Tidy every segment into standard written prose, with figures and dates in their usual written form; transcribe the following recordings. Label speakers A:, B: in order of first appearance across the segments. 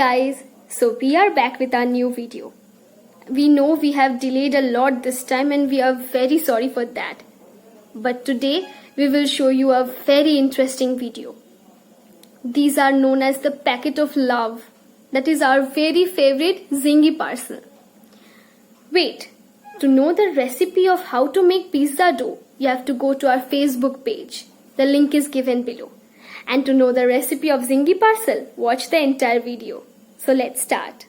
A: guys, so we are back with our new video. We know we have delayed a lot this time and we are very sorry for that. But today we will show you a very interesting video. These are known as the packet of love. That is our very favorite zingy parcel. Wait, to know the recipe of how to make pizza dough, you have to go to our Facebook page. The link is given below. And to know the recipe of zingy parcel, watch the entire video. So let's start.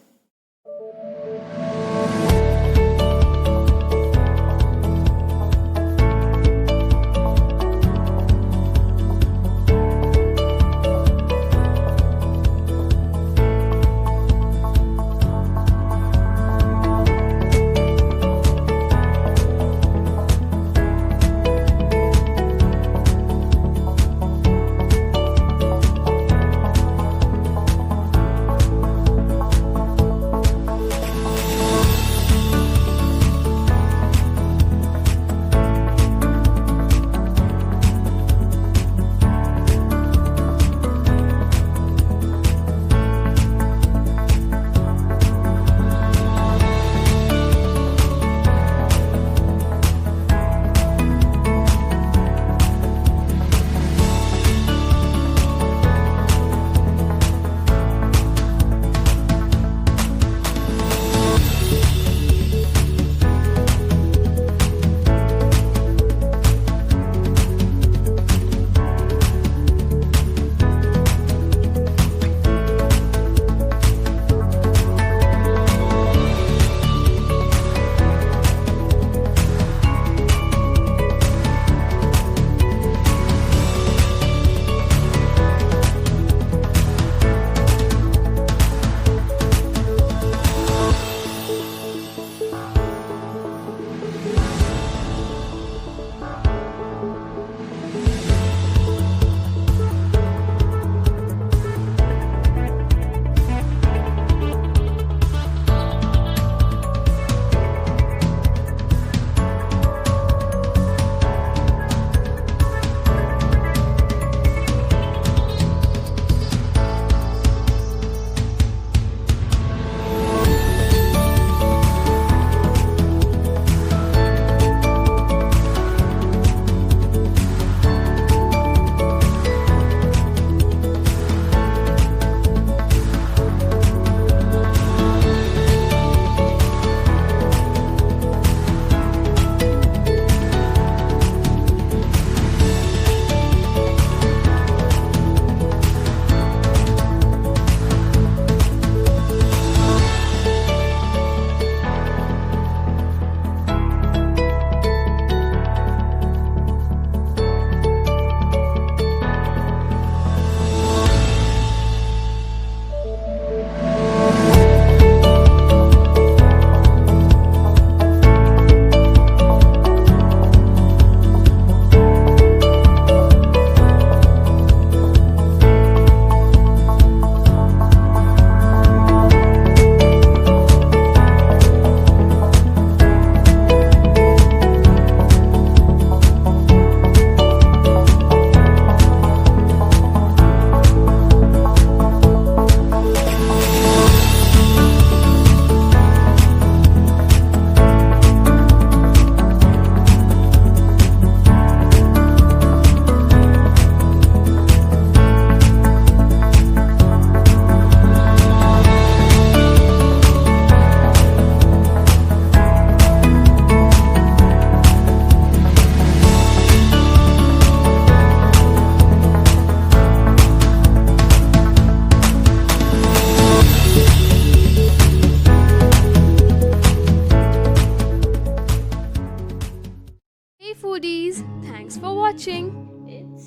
B: Foodies, thanks for watching.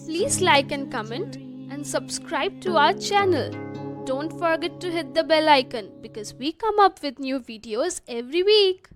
B: Please like and comment and subscribe to our channel. Don't forget to hit the bell icon because we come up with new videos every week.